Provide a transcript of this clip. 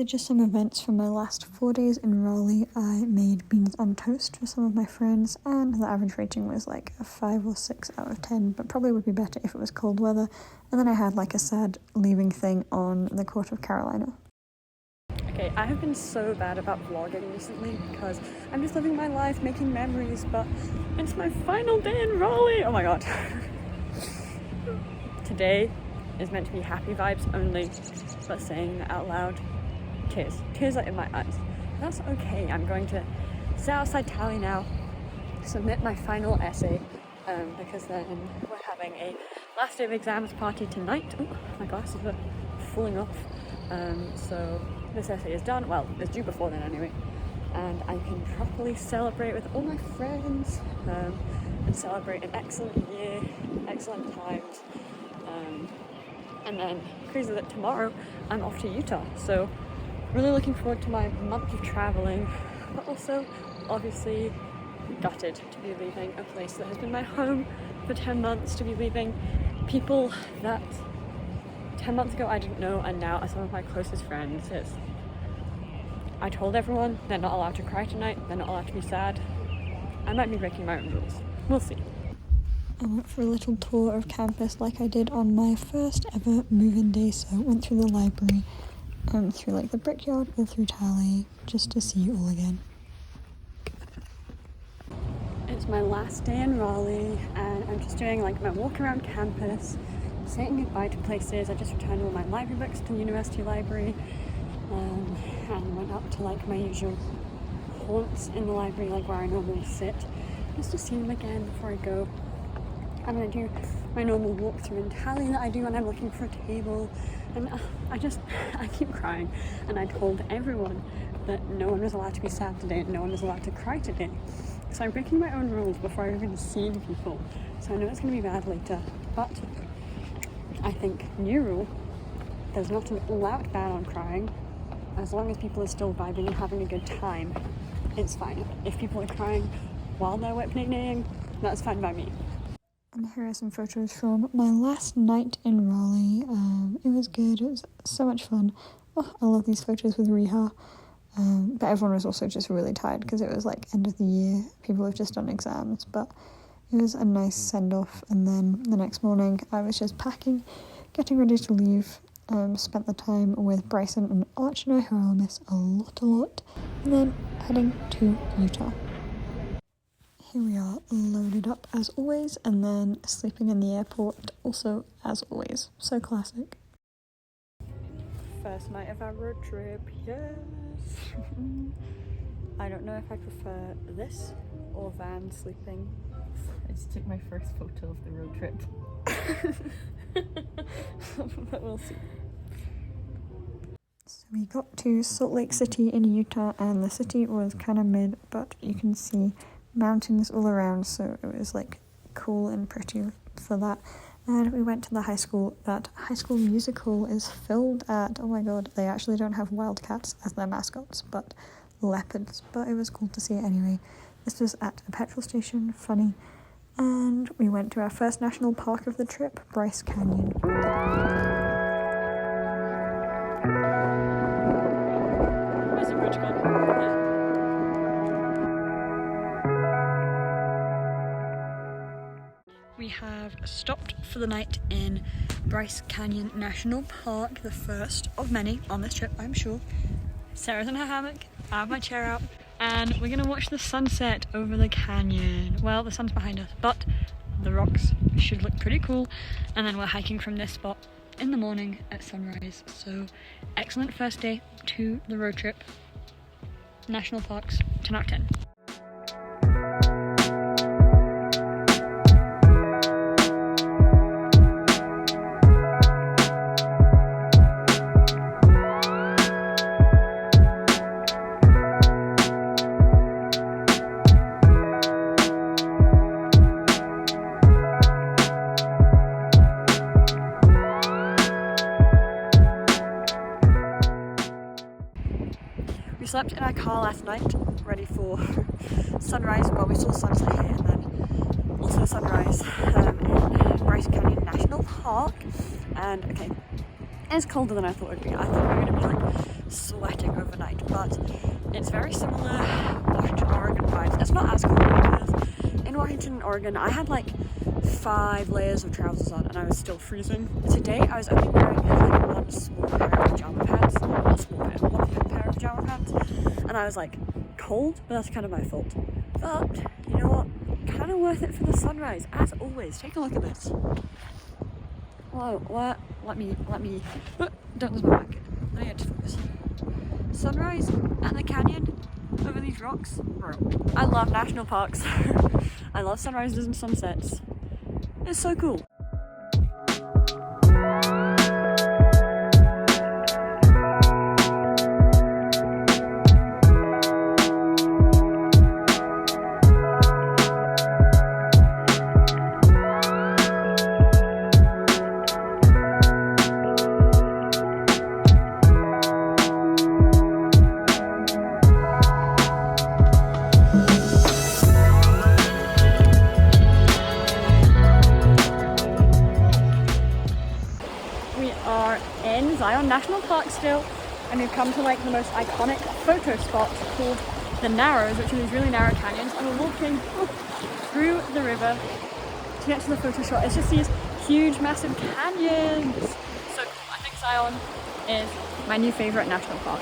are just some events from my last 4 days in Raleigh. I made beans on toast for some of my friends, and the average rating was like a 5 or 6 out of 10, but probably would be better if it was cold weather. And then I had like a sad leaving thing on the Court of Carolina. Okay, I have been so bad about vlogging recently because I'm just living my life, making memories, but it's my final day in Raleigh! Oh my god. Today is meant to be happy vibes only, but saying that out loud, tears are in my eyes. That's okay. I'm going to sit outside Tally now, submit my final essay, because then we're having a last day of exams party tonight. Oh, my glasses are falling off. So this essay is done. Well, it's due before then anyway, and I can properly celebrate with all my friends, and celebrate an excellent year, excellent times. And then, crazy that tomorrow I'm off to Utah, so really looking forward to my month of traveling, but also obviously gutted to be leaving a place that has been my home for 10 months, to be leaving people that 10 months ago I didn't know and now are some of my closest friends. I told everyone they're not allowed to cry tonight, they're not allowed to be sad. I might be breaking my own rules. We'll see. I went for a little tour of campus like I did on my first ever move-in day, so I went through the library, through like the Brickyard, all through Tally, just to see you all again. It's my last day in Raleigh, and I'm just doing like my walk around campus, saying goodbye to places. I just returned all my library books to the university library, and went up to like my usual haunts in the library, like where I normally sit, just to see them again before I go. I'm going to do my normal walkthrough in Tally that I do when I'm looking for a table, and I keep crying, and I told everyone that no one was allowed to be sad today and no one was allowed to cry today. So I'm breaking my own rules before I've even seen people, so I know it's going to be bad later, but I think new rule, there's not an all-out ban on crying. As long as people are still vibing and having a good time, it's fine. If people are crying while they're whip-nay-naying, that's fine by me. And here are some photos from my last night in Raleigh. It was good, it was so much fun. Oh, I love these photos with Riha. But everyone was also just really tired because it was like end of the year. People have just done exams, but it was a nice send-off. And then the next morning I was just packing, getting ready to leave. Spent the time with Bryson and Archie, who I'll miss a lot. And then heading to Utah. Here we are, loaded up as always, and then sleeping in the airport also as always. So classic. First night of our road trip, yes! I don't know if I prefer this or van sleeping. I just took my first photo of the road trip. But we'll see. So we got to Salt Lake City in Utah, and the city was kind of mid, but you can see mountains all around, so it was like cool and pretty for that. And we went to the high school that High School Musical is filmed at. Oh my god, they actually don't have wildcats as their mascots, but leopards, but it was cool to see it anyway. This was at a petrol station, funny. And we went to our first national park of the trip, Bryce Canyon. Where's the bridge gone? We have stopped for the night in Bryce Canyon National Park, the first of many on this trip, I'm sure. Sarah's in her hammock, I have my chair out, and we're gonna watch the sunset over the canyon. Well, the sun's behind us, but the rocks should look pretty cool, and then we're hiking from this spot in the morning at sunrise. So, excellent first day to the road trip. National parks, 10 out of 10. We slept in our car last night, ready for sunrise. Well, we saw sunset here and then also sunrise in Bryce Canyon National Park. And okay, is colder than I thought it would be. I thought we were going to be like sweating overnight, but it's very similar Washington, Oregon vibes. It's not as cold because in Washington, Oregon, I had like 5 layers of trousers on and I was still freezing. Today I was only wearing like one small pair of pajama pants, not small pair, one big pair of pajama pants, and I was like cold, but that's kind of my fault. But you know what? Kind of worth it for the sunrise, as always. Take a look at this. Whoa, what? Let me, don't lose my blanket. I get to focus. Sunrise and the canyon over these rocks. Bro, I love national parks. I love sunrises and sunsets. It's so cool. In Zion National Park still, and we've come to like the most iconic photo spot called the Narrows, which are these really narrow canyons, and we're walking through the river to get to the photo shot. It's just these huge massive canyons. So cool. I think Zion is my new favorite national park.